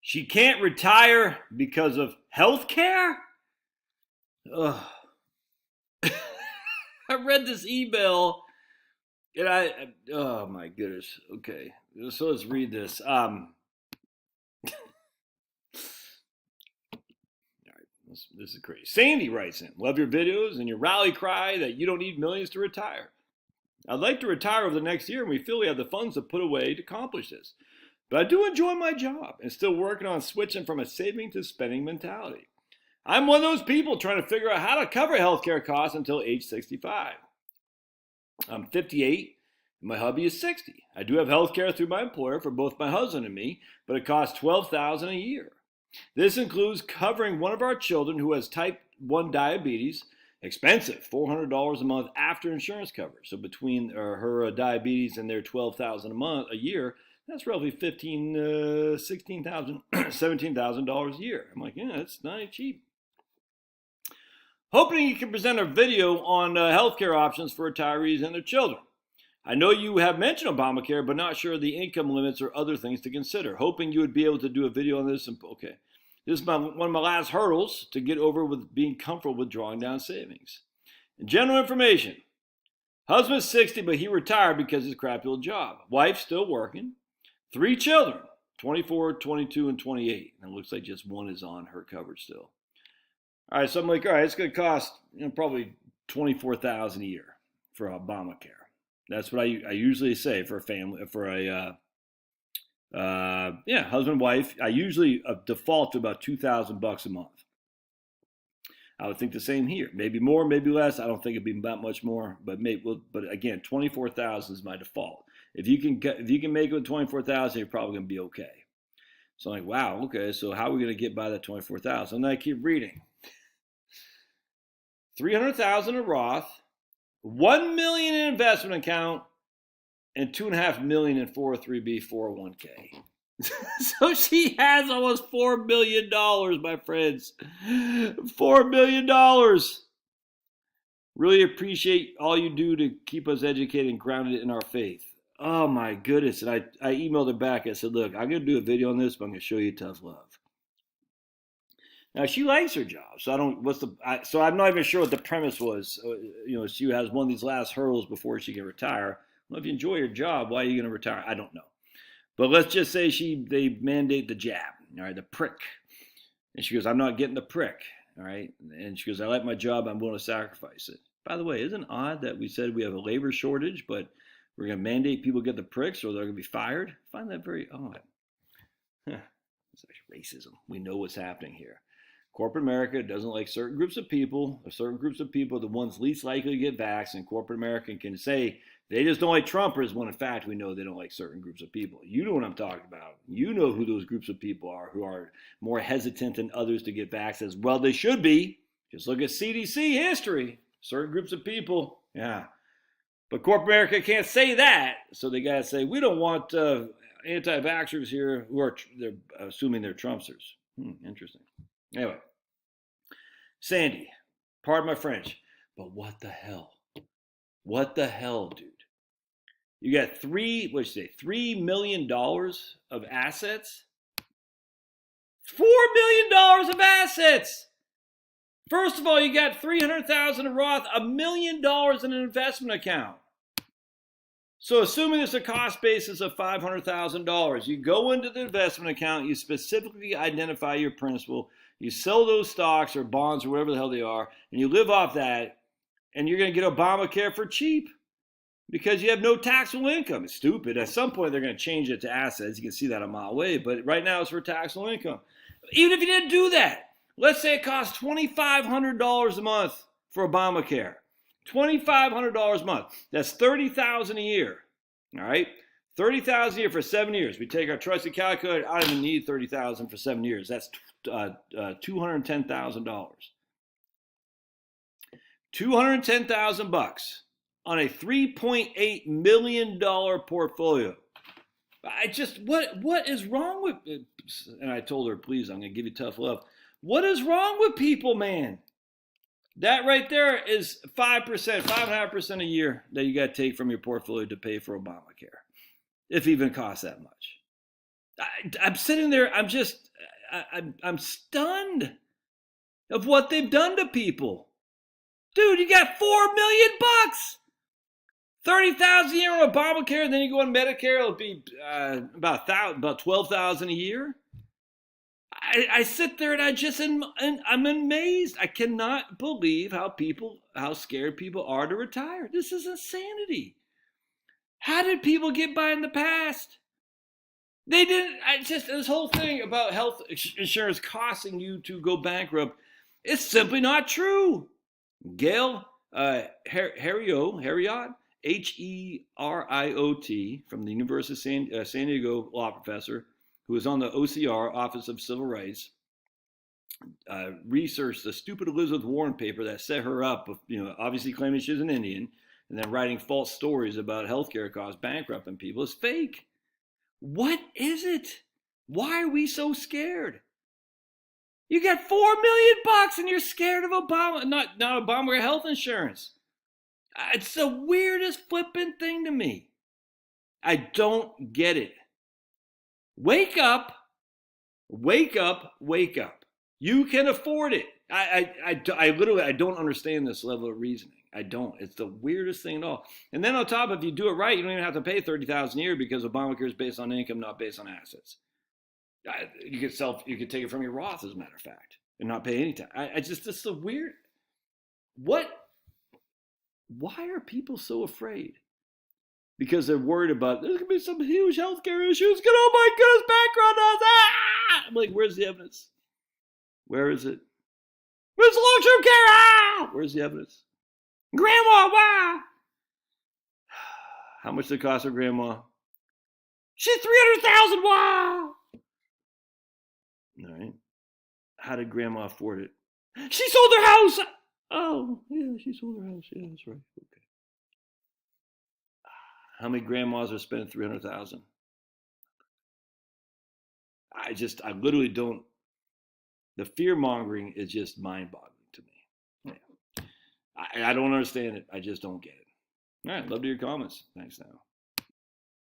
She can't retire because of health care? Ugh. I read this email and oh my goodness. Okay. So let's read this. This is crazy. Sandy writes in, love your videos and your rally cry that you don't need millions to retire. I'd like to retire over the next year and we feel we have the funds to put away to accomplish this. But I do enjoy my job and still working on switching from a saving to spending mentality. I'm one of those people trying to figure out how to cover healthcare costs until age 65. I'm 58 and my hubby is 60. I do have healthcare through my employer for both my husband and me, but it costs $12,000 a year. This includes covering one of our children who has type 1 diabetes, expensive, $400 a month after insurance coverage. So between her diabetes and their $12,000 a year, that's roughly $16,000, $17,000 a year. I'm like, yeah, that's not cheap. Hoping you can present a video on healthcare options for retirees and their children. I know you have mentioned Obamacare, but not sure of the income limits or other things to consider. Hoping you would be able to do a video on this. Okay. This is one of my last hurdles to get over with being comfortable with drawing down savings. And general information. Husband's 60, but he retired because of his crappy old job. Wife still working. 3 children, 24, 22, and 28. And it looks like just one is on her coverage still. All right, so I'm like, all right, it's going to cost probably $24,000 a year for Obamacare. That's what I usually say for a family, for a husband, wife. I usually default to about $2,000 a month. I would think the same here. Maybe more, maybe less. I don't think it'd be that much more, but again, $24,000 is my default. If you can make it with $24,000, you're probably gonna be okay. So I'm like, wow, okay. So how are we gonna get by that $24,000? And then I keep reading. $300,000 in Roth, $1 million in investment account, and $2.5 million in 403b 401k. So she has almost $4 million, my friends. $4 million. Really appreciate all you do to keep us educated and grounded in our faith. Oh my goodness. And I emailed her back. I said, look, I'm going to do a video on this, but I'm going to show you tough love. Now she likes her job, so I'm not even sure what the premise was. She has one of these last hurdles before she can retire. Well, if you enjoy your job, why are you going to retire? I don't know. But let's just say they mandate the jab, all right, the prick. And she goes, I'm not getting the prick, all right? And she goes, I like my job, I'm willing to sacrifice it. By the way, isn't it odd that we said we have a labor shortage, but we're going to mandate people get the pricks or they're going to be fired? I find that very odd. It's like racism. We know what's happening here. Corporate America doesn't like certain groups of people. Certain groups of people are the ones least likely to get vaccinated. Corporate America can say they just don't like Trumpers when in fact we know they don't like certain groups of people. You know what I'm talking about. You know who those groups of people are who are more hesitant than others to get vaccinated. Well, they should be. Just look at CDC history. Certain groups of people, yeah. But corporate America can't say that. So they got to say, we don't want anti-vaxxers here who they're assuming they're Trumpsters. Interesting. Anyway, Sandy, pardon my French, but what the hell? What the hell, dude? You got $3 million of assets? $4 million of assets! First of all, you got $300,000 in Roth, $1 million in an investment account. So assuming there's a cost basis of $500,000, you go into the investment account, you specifically identify your principal, you sell those stocks or bonds or whatever the hell they are, and you live off that, and you're going to get Obamacare for cheap because you have no taxable income. It's stupid. At some point, they're going to change it to assets. You can see that a mile away, but right now it's for taxable income. Even if you didn't do that, let's say it costs $2,500 a month for Obamacare. $2,500 a month. That's $30,000 a year. All right? $30,000 a year for 7 years. We take our trusted calculator. I don't even need $30,000 for 7 years. That's $210,000. $210,000 on a $3.8 million portfolio. What is wrong with it? And I told her, please, I'm going to give you tough love. What is wrong with people, man? That right there is 5%, 5.5% a year that you got to take from your portfolio to pay for Obamacare, if it even costs that much. I'm sitting there, I'm stunned of what they've done to people. Dude, you got $4 million. 30,000 a year on Obamacare, and then you go on Medicare, it'll be about 12,000 a year. I sit there and I'm amazed. I cannot believe how scared people are to retire. This is insanity. How did people get by in the past? They didn't. This whole thing about health insurance costing you to go bankrupt, it's simply not true. Gail Heriot, Heriot, from the University of San Diego law professor, who was on the OCR, Office of Civil Rights, researched the stupid Elizabeth Warren paper that set her up, obviously claiming she was an Indian, and then writing false stories about healthcare costs bankrupting people is fake. What is it? Why are we so scared? You got $4 million and you're scared of Obama, not Obamacare health insurance. It's the weirdest flipping thing to me. I don't get it. Wake up, wake up, wake up. You can afford it. I literally don't understand this level of reasoning. I don't. It's the weirdest thing at all. And then on top, if you do it right, you don't even have to pay $30,000 a year because Obamacare is based on income, not based on assets. You could take it from your Roth, as a matter of fact, and not pay any tax. This is so weird. Why are people so afraid? Because they're worried about there's gonna be some huge healthcare issues. Oh my goodness, bankrupt us! Ah! I'm like, where's the evidence? Where is it? Where's long-term care? Ah! Where's the evidence? Grandma, wow! How much did it cost her grandma? She's $300,000. Wow! All right. How did grandma afford it? She sold her house. Oh, yeah, she sold her house. Yeah, that's right. Okay. How many grandmas are spending $300,000? I literally don't. The fear mongering is just mind boggling to me. Yeah. I don't understand it. I just don't get it. All right. Love to hear your comments. Thanks now.